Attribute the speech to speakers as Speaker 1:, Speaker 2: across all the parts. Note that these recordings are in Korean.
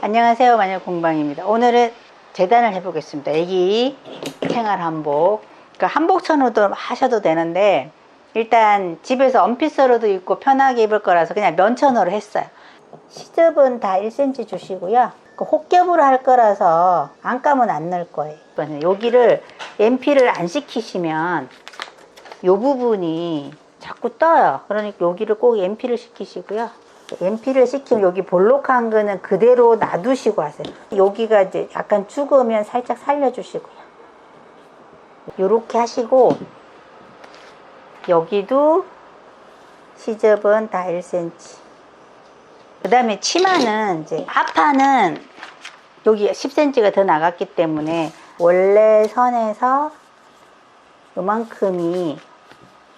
Speaker 1: 안녕하세요, 마녀공방입니다. 오늘은 재단을 해보겠습니다. 애기 생활 한복. 그러니까 한복천으로도 하셔도 되는데 일단 집에서 원피스로도 입고 편하게 입을 거라서 그냥 면천으로 했어요. 시접은 다 1cm 주시고요. 혹겹으로 할 거라서 안감은 안 넣을 거예요. 여기를 MP를 안 시키시면 이 부분이 자꾸 떠요. 그러니까 여기를 꼭 MP를 시키시고요. MP를 시키면 여기 볼록한 거는 그대로 놔두시고 하세요. 여기가 이제 약간 죽으면 살짝 살려주시고요. 이렇게 하시고 여기도 시접은 다 1cm. 그 다음에 치마는 이제 하파는 여기 10cm가 더 나갔기 때문에 원래 선에서 요만큼이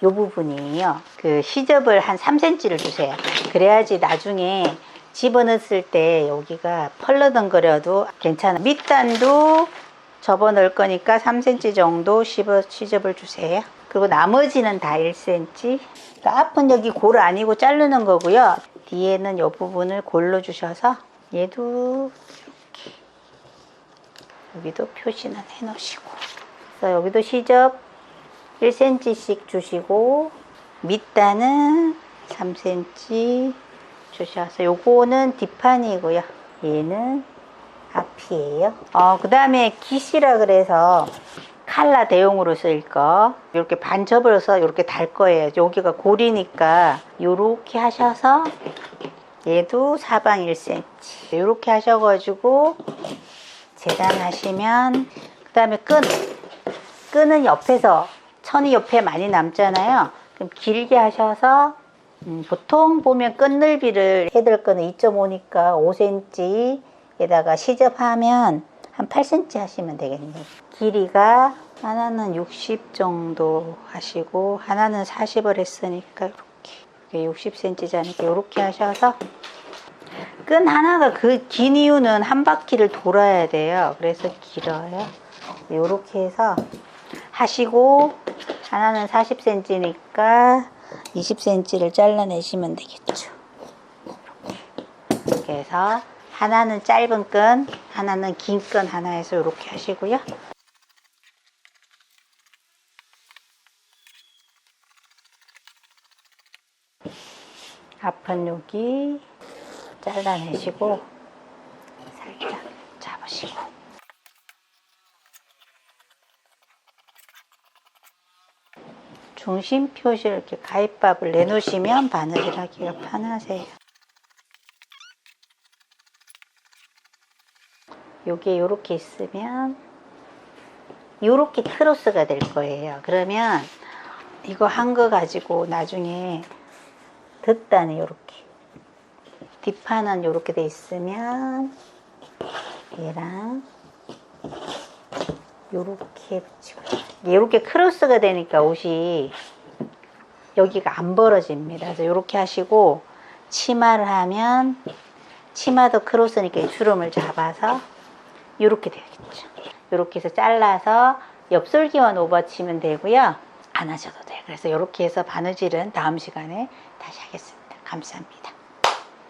Speaker 1: 요 부분이에요. 그 시접을 한 3cm를 주세요. 그래야지 나중에 집어넣었을 때 여기가 펄러덩거려도 괜찮아. 밑단도 접어 넣을 거니까 3cm 정도 시접을 주세요. 그리고 나머지는 다 1cm. 그러니까 앞은 여기 골 아니고 자르는 거고요. 뒤에는 이 부분을 골로 주셔서 얘도 이렇게 여기도 표시는 해 놓으시고, 그래서 여기도 시접 1cm씩 주시고 밑단은 3cm 주셔서 요거는 뒷판이고요. 얘는 앞이에요. 그 다음에 깃이라 그래서 칼라 대용으로 쓸 거 이렇게 반 접어서 이렇게 달 거예요. 여기가 골이니까 요렇게 하셔서 얘도 사방 1cm 이렇게 하셔가지고 재단하시면, 그 다음에 끈은 옆에서 천이 옆에 많이 남잖아요. 그럼 길게 하셔서 보통 보면 끈 넓이를 해들 거는 2.5니까 5cm에다가 시접하면 한 8cm 하시면 되겠네요. 길이가 하나는 60 정도 하시고 하나는 40을 했으니까 이렇게 60cm짜리니까 이렇게 하셔서, 끈 하나가 그 긴 이유는 한 바퀴를 돌아야 돼요. 그래서 길어요. 이렇게 해서 하시고 하나는 40cm니까 20cm를 잘라내시면 되겠죠. 이렇게 해서 하나는 짧은 끈, 하나는 긴 끈 하나 해서 이렇게 하시고요. 앞은 여기 잘라내시고 살짝 잡으시고, 중심 표시를 이렇게 가위밥을 내놓으시면 바느질 하기가 편하세요. 요게 이렇게 있으면 이렇게 크로스가 될 거예요. 그러면 이거 한 거 가지고 나중에 뒷단은 이렇게, 뒷판은 이렇게 돼 있으면 얘랑 요렇게 붙이고, 이렇게 크로스가 되니까 옷이 여기가 안 벌어집니다. 그래서 이렇게 하시고, 치마를 하면 치마도 크로스니까 주름을 잡아서 이렇게 되겠죠. 이렇게 해서 잘라서 옆솔기만 오버치면 되고요. 안 하셔도 돼요. 그래서 이렇게 해서 바느질은 다음 시간에 다시 하겠습니다. 감사합니다.